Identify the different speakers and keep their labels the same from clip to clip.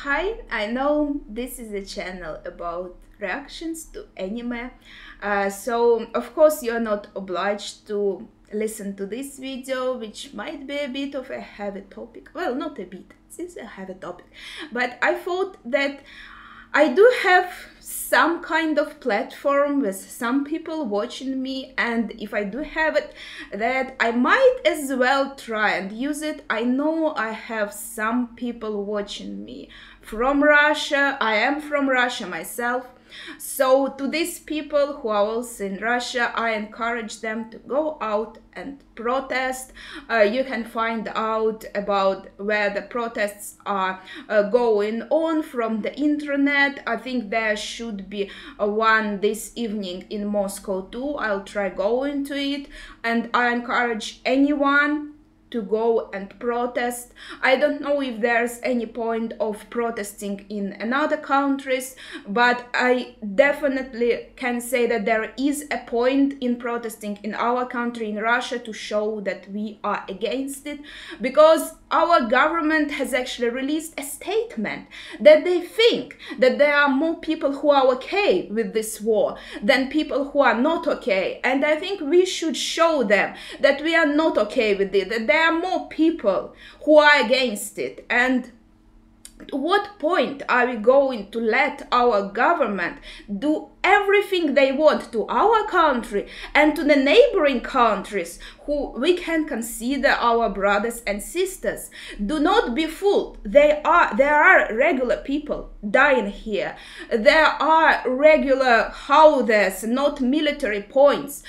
Speaker 1: Hi, I know this is a channel about reactions to anime, so of course you're not obliged to listen to this video, which might be a bit of a heavy topic. Well, not a bit, it's a heavy topic, but I thought that I do have some kind of platform with some people watching me, and if I do have it, that I might as well try and use it. I know I have some people watching me from Russia. I am from Russia myself. So to these people who are also in Russia, I encourage them to go out and protest. You can find out about where the protests are going on from the internet. I think there should be one this evening in Moscow too. I'll try going to it, and I encourage anyone to go and protest. I don't know if there's any point of protesting in another countries, but I definitely can say that there is a point in protesting in our country, in Russia, to show that we are against it, because our government has actually released a statement that they think that there are more people who are okay with this war than people who are not okay. And I think we should show them that we are not okay with it, that there are more people who are against it. And at what point are we going to let our government do everything they want to our country and to the neighboring countries who we can consider our brothers and sisters? Do not be fooled. There are regular people dying here. There are regular houses, not military points,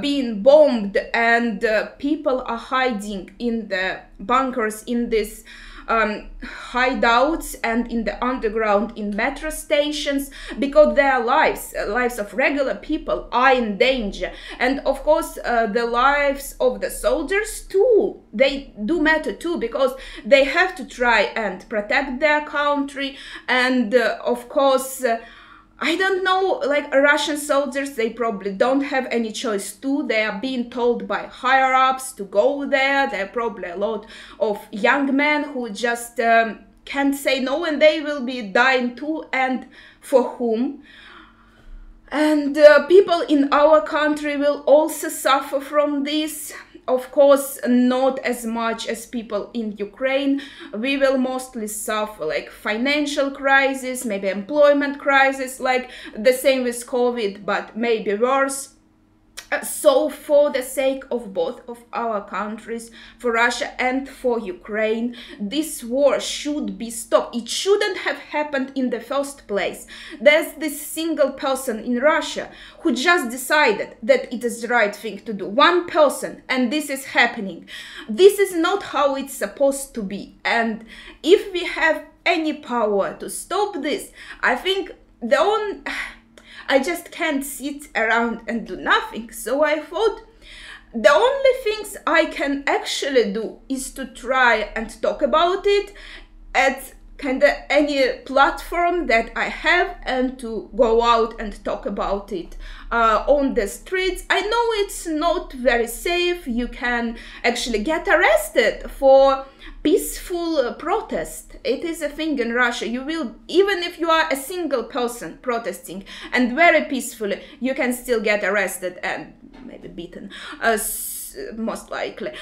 Speaker 1: being bombed, and people are hiding in the bunkers, in this hideouts and in the underground, in metro stations, because their lives of regular people are in danger. And of course the lives of the soldiers too, they do matter too, because they have to try and protect their country. And of course I don't know, like Russian soldiers, they probably don't have any choice too. They are being told by higher ups to go there. There are probably a lot of young men who just can't say no, and they will be dying too, and for whom? And people in our country will also suffer from this. Of course, not as much as people in Ukraine. We will mostly suffer like financial crisis, maybe employment crisis, like the same with COVID, but maybe worse. So for the sake of both of our countries, for Russia and for Ukraine, this war should be stopped. It shouldn't have happened in the first place. There's this single person in Russia who just decided that it is the right thing to do. One person, and this is happening. This is not how it's supposed to be. And if we have any power to stop this, I think I just can't sit around and do nothing. So I thought the only things I can actually do is to try and talk about it at kind of any platform that I have, and to go out and talk about it on the streets. I know it's not very safe. You can actually get arrested for peaceful protest. It is a thing in Russia. You will, even if you are a single person protesting and very peacefully, you can still get arrested and maybe beaten, most likely.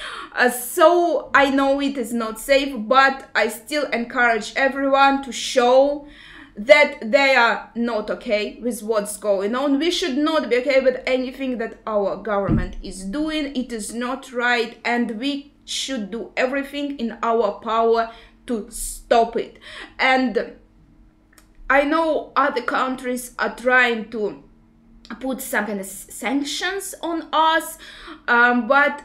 Speaker 1: So I know it is not safe, but I still encourage everyone to show that they are not okay with what's going on. We should not be okay with anything that our government is doing. It is not right, and we should do everything in our power to stop it. And I know other countries are trying to put some kind of sanctions on us, but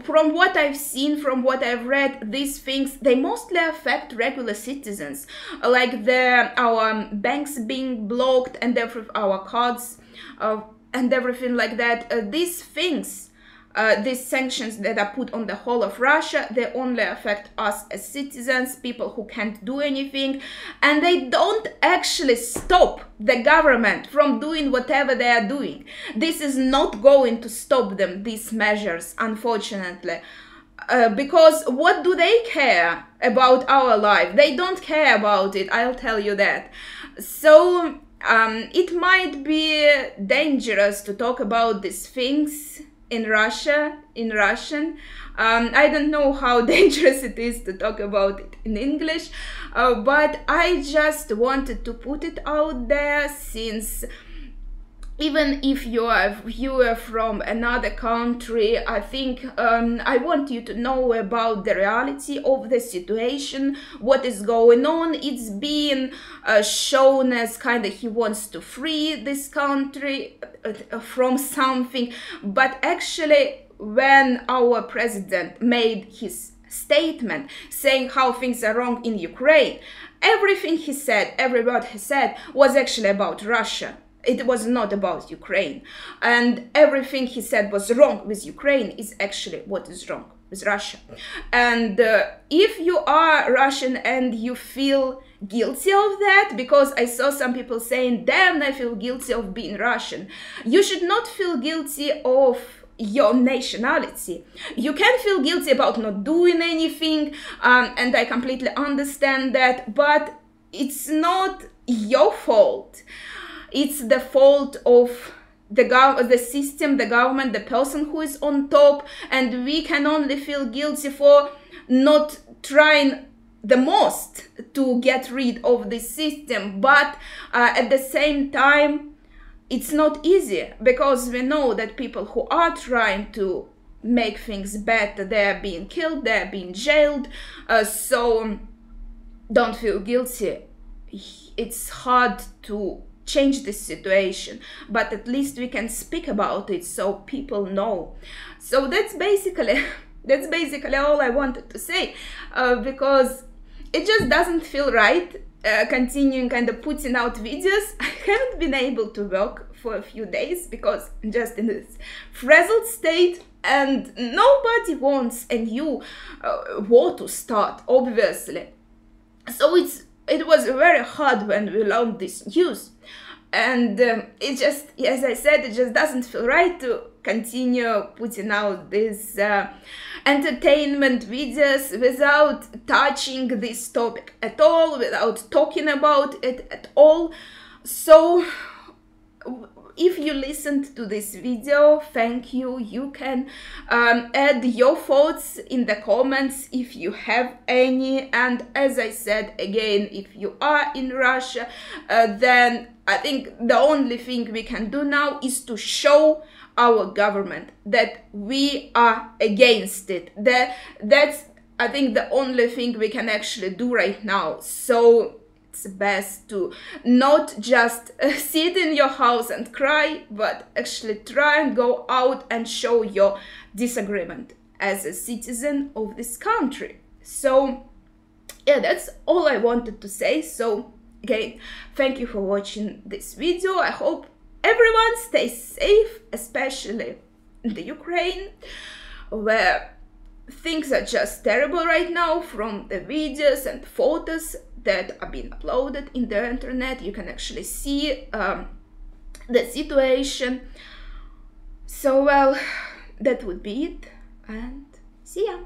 Speaker 1: from what I've seen, from what I've read, these things, they mostly affect regular citizens, like our banks being blocked and our cards and everything like that. These things, these sanctions that are put on the whole of Russia, they only affect us as citizens, people who can't do anything, and they don't actually stop the government from doing whatever they are doing. This is not going to stop them, these measures, unfortunately. because what do they care about our life? They don't care about it, I'll tell you that. So it might be dangerous to talk about these things in Russia, in Russian. I don't know how dangerous it is to talk about it in English, but I just wanted to put it out there, since even if you are a viewer from another country, I think I want you to know about the reality of the situation, what is going on. It's being shown as kind of he wants to free this country from something, but actually when our president made his statement saying how things are wrong in Ukraine, everything he said, every word he said was actually about Russia. It was not about Ukraine. And everything he said was wrong with Ukraine is actually what is wrong with Russia. And if you are Russian and you feel guilty of that, because I saw some people saying, damn, I feel guilty of being Russian. You should not feel guilty of your nationality. You can feel guilty about not doing anything, and I completely understand that, but it's not your fault. It's the fault of the system, the government, the person who is on top, and we can only feel guilty for not trying the most to get rid of this system. But at the same time, it's not easy, because we know that people who are trying to make things better, they're being killed, they're being jailed, so don't feel guilty. It's hard to change this situation, but at least we can speak about it so people know. So that's basically all I wanted to say, because it just doesn't feel right continuing kind of putting out videos. I haven't been able to work for a few days because I'm just in this frazzled state, and nobody wants a new war to start, obviously. So it was very hard when we learned this news, and it just, as I said, it just doesn't feel right to continue putting out these entertainment videos without touching this topic at all, without talking about it at all. So if you listened to this video, thank you. You can add your thoughts in the comments if you have any. And as I said again, if you are in Russia, then I think the only thing we can do now is to show our government that we are against it. That's, I think, the only thing we can actually do right now. So it's best to not just sit in your house and cry, but actually try and go out and show your disagreement as a citizen of this country. So yeah, that's all I wanted to say. So again, thank you for watching this video. I hope everyone stays safe, especially in the Ukraine, where things are just terrible right now. From the videos and photos that are being uploaded in the internet, you can actually see the situation. So well, that would be it, and see ya.